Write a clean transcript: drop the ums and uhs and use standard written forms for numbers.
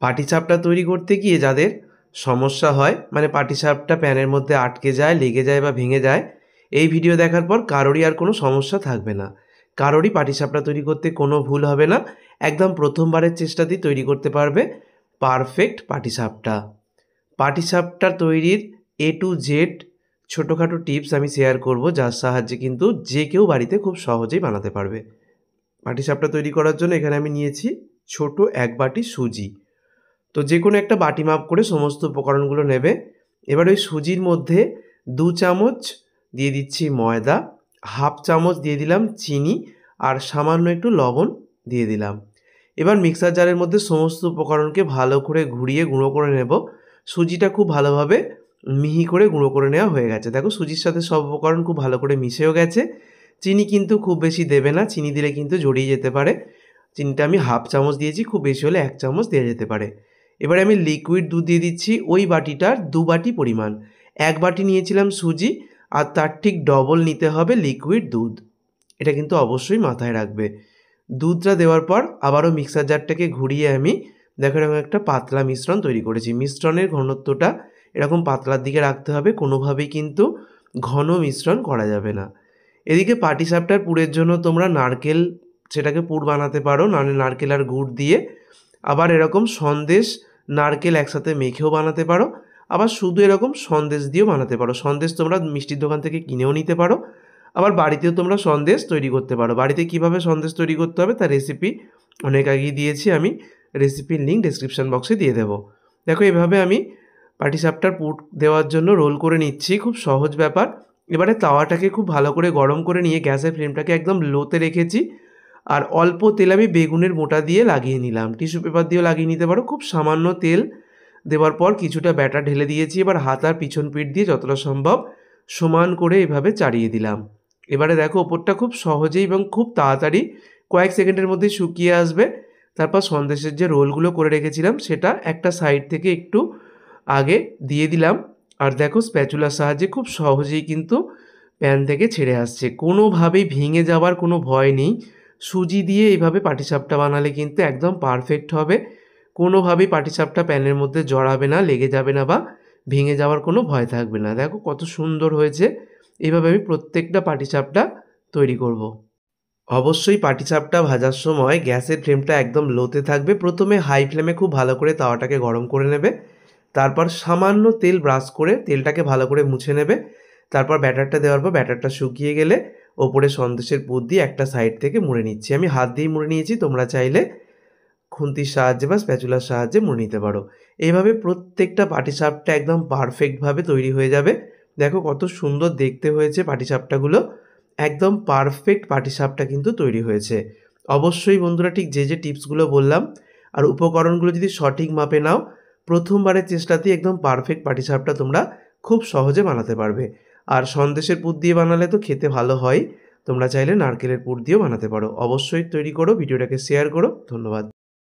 পাটিসাপটা তৈরি করতে গিয়ে যাদের সমস্যা হয়, মানে পাটিসাপটা প্যানের মধ্যে আটকে যায়, লেগে যায় বা ভেঙে যায়, এই ভিডিও দেখার পর কারোরই আর কোনো সমস্যা থাকবে না। কারোরই পাটিসাপটা তৈরি করতে কোনো ভুল হবে না। একদম প্রথমবারের চেষ্টাতেই তৈরি করতে পারবে পারফেক্ট পাটিসাপটা। পাটিসাপটা তৈরির A to Z ছোটোখাটো টিপস আমি শেয়ার করব, যার সাহায্যে কিন্তু যে কেউ বাড়িতে খুব সহজেই বানাতে পারবে। পাটিসাপটা তৈরি করার জন্য এখানে আমি নিয়েছি ছোট 1 বাটি সুজি। তো যে কোনো একটা বাটি মাপ করে সমস্ত উপকরণগুলো নেবে। এবার ওই সুজির মধ্যে 2 চামচ দিয়ে দিচ্ছি ময়দা, হাফ চামচ দিয়ে দিলাম চিনি, আর সামান্য একটু লবণ দিয়ে দিলাম। এবার মিক্সার জারের মধ্যে সমস্ত উপকরণকে ভালো করে ঘুরিয়ে গুঁড়ো করে নেব। সুজিটা খুব ভালোভাবে মিহি করে গুঁড়ো করে নেওয়া হয়ে গেছে। দেখো সুজির সাথে সব উপকরণ খুব ভালো করে মিশেও গেছে। চিনি কিন্তু খুব বেশি দেবে না, চিনি দিলে কিন্তু জড়িয়ে যেতে পারে। চিনিটা আমি হাফ চামচ দিয়েছি, খুব বেশি হলে 1 চামচ দেওয়া যেতে পারে। এবারে আমি লিকুইড দুধ দিয়ে দিচ্ছি ওই বাটিটার 2 বাটি পরিমাণ। 1 বাটি নিয়েছিলাম সুজি, আর তার ঠিক ডবল নিতে হবে লিকুইড দুধ। এটা কিন্তু অবশ্যই মাথায় রাখবে। দুধটা দেওয়ার পর আবারও মিক্সার জারটাকে ঘুরিয়ে আমি দেখো এরকম একটা পাতলা মিশ্রণ তৈরি করেছি। মিশ্রণের ঘনত্বটা এরকম পাতলার দিকে রাখতে হবে, কোনোভাবেই কিন্তু ঘন মিশ্রণ করা যাবে না। এদিকে পাটিসাপটার পুরের জন্য তোমরা নারকেল সেটাকে পুর বানাতে পারো, নারকেল আর গুড় দিয়ে। আবার এরকম সন্দেশ নারকেল একসাথে মেখেও বানাতে পারো, আবার শুধু এরকম সন্দেশ দিয়েও বানাতে পারো। সন্দেশ তোমরা মিষ্টির দোকান থেকে কিনেও নিতে পারো, আবার বাড়িতেও তোমরা সন্দেশ তৈরি করতে পারো। বাড়িতে কিভাবে সন্দেশ তৈরি করতে হবে তার রেসিপি অনেক আগেই দিয়েছি, আমি রেসিপির লিঙ্ক ডেসক্রিপশন বক্সে দিয়ে দেবো। দেখো এভাবে আমি পাটিসাপটার পুর দেওয়ার জন্য রোল করে নিচ্ছি, খুব সহজ ব্যাপার। এবারে তাওয়াটাকে খুব ভালো করে গরম করে নিয়ে গ্যাসের ফ্লেমটাকে একদম লোতে রেখেছি, আর অল্প তেল আমি বেগুনের মোটা দিয়ে লাগিয়ে নিলাম। টিস্যু পেপার দিয়েও লাগিয়ে নিতে পারো। খুব সামান্য তেল দেওয়ার পর কিছুটা ব্যাটার ঢেলে দিয়েছি। এবার হাত আর পিছন পিঠ দিয়ে যতটা সম্ভব সমান করে এভাবে চাড়িয়ে দিলাম। এবারে দেখো ওপরটা খুব সহজেই এবং খুব তাড়াতাড়ি কয়েক সেকেন্ডের মধ্যে শুকিয়ে আসবে। তারপর সন্দেশের যে রোলগুলো করে রেখেছিলাম সেটা একটা সাইড থেকে একটু আগে দিয়ে দিলাম, আর দেখো স্প্যাচুলার সাহায্যে খুব সহজেই কিন্তু প্যান থেকে ছেড়ে আসছে। কোনোভাবেই ভেঙে যাওয়ার কোনো ভয় নেই। সুজি দিয়ে এইভাবে পাটিসাপটা বানালে কিন্তু একদম পারফেক্ট হবে। কোনোভাবেই পাটিসাপটা প্যানের মধ্যে জড়াবে না, লেগে যাবে না বা ভেঙে যাওয়ার কোনো ভয় থাকবে না। দেখো কত সুন্দর হয়েছে। এইভাবে আমি প্রত্যেকটা পাটিসাপটা তৈরি করব। অবশ্যই পাটিসাপটা ভাজার সময় গ্যাসের ফ্লেমটা একদম লোতে থাকবে। প্রথমে হাই ফ্লেমে খুব ভালো করে তাওয়াটাকে গরম করে নেবে, তারপর সামান্য তেল ব্রাশ করে তেলটাকে ভালো করে মুছে নেবে। তারপর ব্যাটারটা দেওয়ার পর ব্যাটারটা শুকিয়ে গেলে ওপরে সন্দেশের পুর দিয়ে একটা সাইড থেকে মুড়ে নিচ্ছি। আমি হাত দিয়েই মুড়ে নিয়েছি, তোমরা চাইলে খুন্তির সাহায্যে বা স্প্যাচুলার সাহায্যে মুড়ে নিতে পারো। এইভাবে প্রত্যেকটা পাটিসাপটা একদম পারফেক্টভাবে তৈরি হয়ে যাবে। দেখো কত সুন্দর দেখতে হয়েছে পাটিসাপটাগুলো। একদম পারফেক্ট পাটিসাপটা কিন্তু তৈরি হয়েছে। অবশ্যই বন্ধুরা ঠিক যে যে টিপসগুলো বললাম আর উপকরণগুলো যদি সঠিক মাপে নাও, প্রথমবারের চেষ্টাতেই একদম পারফেক্ট পাটিসাপটা তোমরা খুব সহজে বানাতে পারবে। আর সন্দেশের পুর দিয়ে বানালে তো খেতে ভালো হয়, তোমরা চাইলে নারকেলের পুর দিয়েও বানাতে পারো। অবশ্যই তৈরি করো, ভিডিওটাকে শেয়ার করো। ধন্যবাদ।